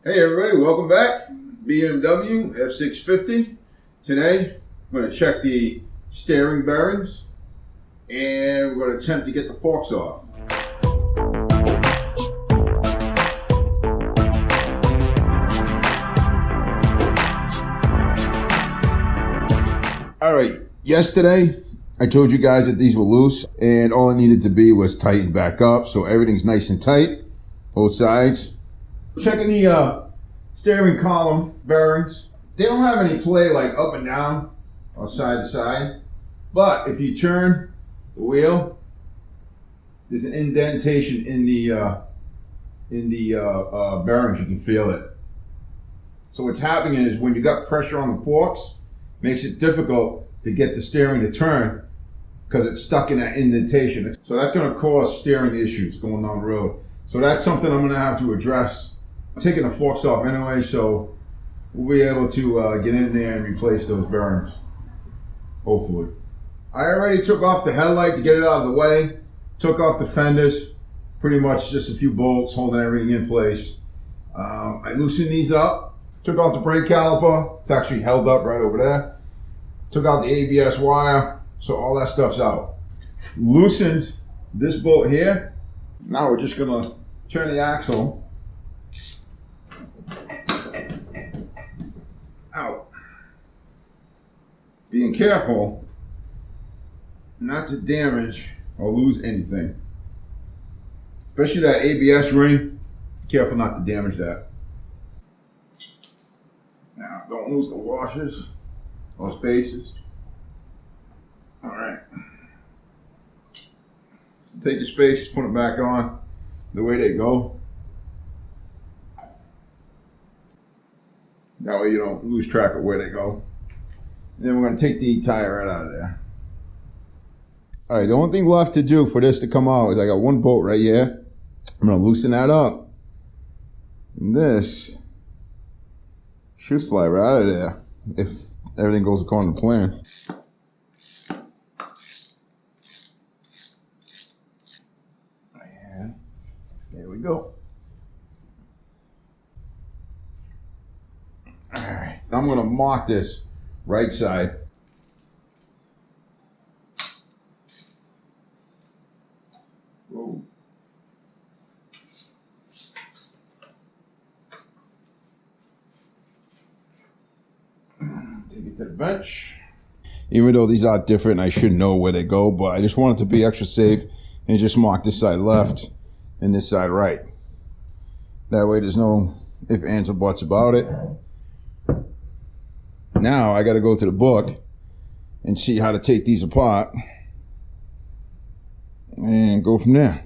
Hey everybody, welcome back. BMW F650. Today, we're going to check the steering bearings and we're going to attempt to get the forks off. Alright, yesterday I told you guys that these were loose and all it needed to be was tightened back up, so everything's nice and tight, both sides. Checking the steering column bearings. They don't have any play like up and down or side to side, but if you turn the wheel, there's an indentation in the bearings. You can feel it. So what's happening is when you got pressure on the forks, makes it difficult to get the steering to turn because it's stuck in that indentation. So that's going to cause steering issues going down the road. So that's something I'm going to have to address. I'm taking the forks off anyway, so we'll be able to get in there and replace those bearings, hopefully. I already took off the headlight to get it out of the way, took off the fenders, pretty much just a few bolts holding everything in place. I loosened these up, took off the brake caliper, it's actually held up right over there. Took out the ABS wire, so all that stuff's out. Loosened this bolt here. Now we're just gonna turn the axle out. Being careful not to damage or lose anything. Especially that ABS ring, be careful not to damage that. Now, don't lose the washers or spaces. All right. Take your spaces, put them back on the way they go. That way you don't lose track of where they go. And then we're going to take the tire right out of there. All right, the only thing left to do for this to come out is I got one bolt right here. I'm going to loosen that up. And this should slide right out of there if everything goes according to plan. And there we go. Alright, I'm going to mark this right side. Whoa. Take it to the bench. Even though these are different, I should know where they go, but I just wanted to be extra safe and just mark this side left and this side right. That way there's no ifs, ands, or buts about it. Now I got to go to the book and see how to take these apart and go from there.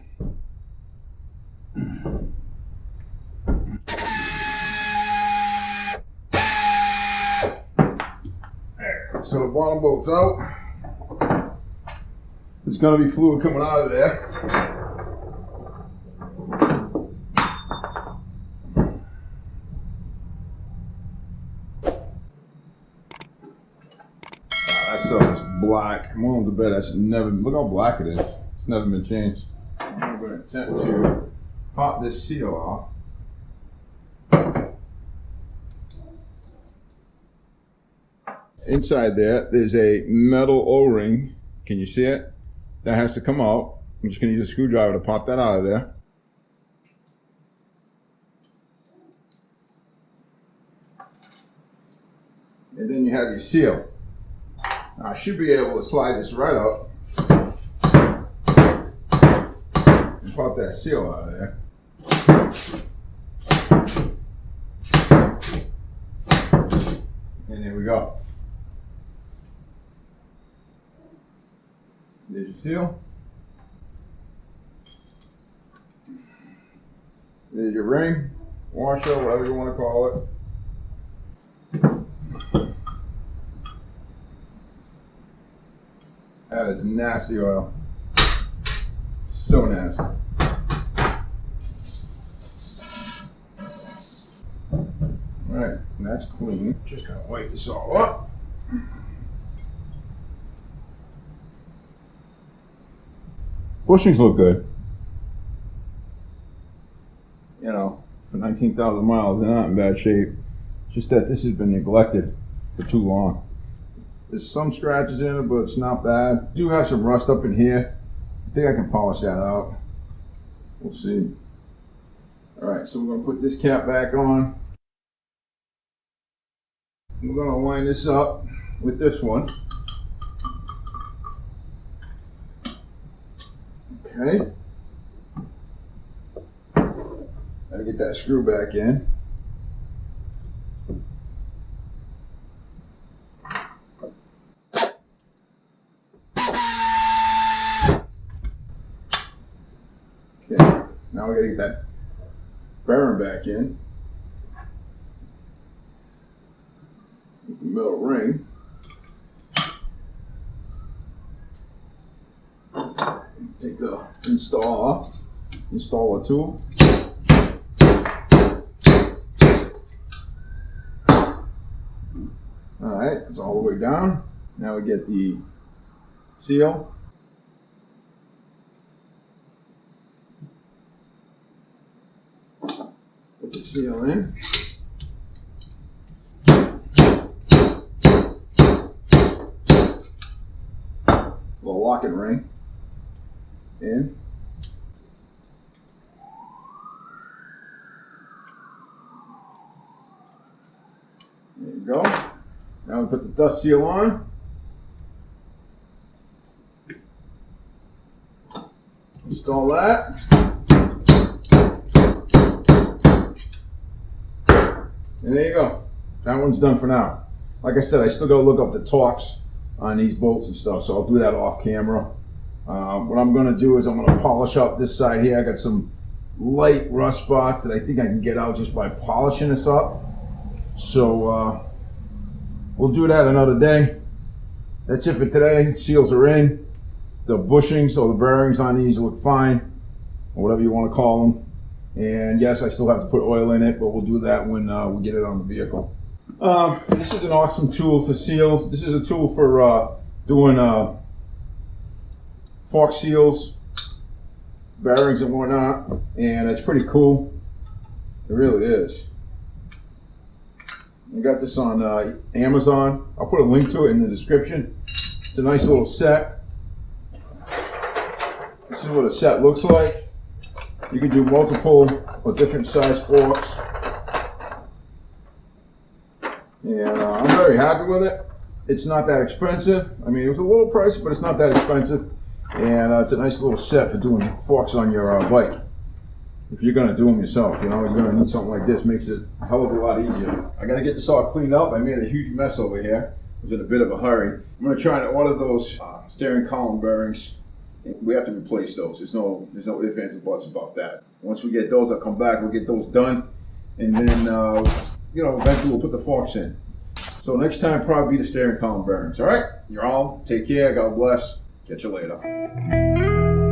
So the bottom bolt's out. There's going to be fluid coming out of there. That stuff is black. I'm willing to bet that's never, look how black it is. It's never been changed. I'm going to attempt to pop this seal off. Inside there's a metal O-ring. Can you see it? That has to come out. I'm just going to use a screwdriver to pop that out of there. And then you have your seal. Now I should be able to slide this right up and pop that seal out of there. And there we go. There's your seal. There's your ring, washer, whatever you want to call it. That is nasty oil. So nasty. Alright, that's clean. Just gotta wipe this all up. Bushings look good. You know, for 19,000 miles. They're not in bad shape. Just that this has been neglected for too long. There's some scratches in it, but it's not bad. I do have some rust up in here. I think I can polish that out. We'll see. All right, so we're gonna put this cap back on. We're gonna line this up with this one. Okay. Gotta get that screw back in. Okay, now we gotta get that bearing back in. With the middle ring. Take the install off. Install a tool. Alright, it's all the way down. Now we get the seal. Put the seal in. The locking ring in. There you go. Now we put the dust seal on. Install that. And there you go. That one's done for now. Like I said, I still got to look up the torques on these bolts and stuff, so I'll do that off camera. What I'm going to do is I'm going to polish up this side here. I got some light rust spots that I think I can get out just by polishing this up. So we'll do that another day. That's it for today. Seals are in. The bushings or the bearings on these look fine, or whatever you want to call them. And yes, I still have to put oil in it, but we'll do that when we get it on the vehicle. This is an awesome tool for seals. This is a tool for doing fork seals, bearings and whatnot, and it's pretty cool. It really is. I got this on Amazon. I'll put a link to it in the description. It's a nice little set. This is what a set looks like. You can do multiple or different size forks. And I'm very happy with it. It's not that expensive. I mean, it was a little pricey, but it's not that expensive. And it's a nice little set for doing forks on your bike. If you're going to do them yourself, you know, you're going to need something like this. Makes it a hell of a lot easier. I got to get this all cleaned up. I made a huge mess over here. I was in a bit of a hurry. I'm going to try to order those steering column bearings. We have to replace those. There's no ifs, ands, and buts about that. Once we get those, I'll come back. We'll get those done. And then, you know, eventually we'll put the forks in. So next time, probably be the steering column bearings. All right? You're all. Take care. God bless. Catch you later.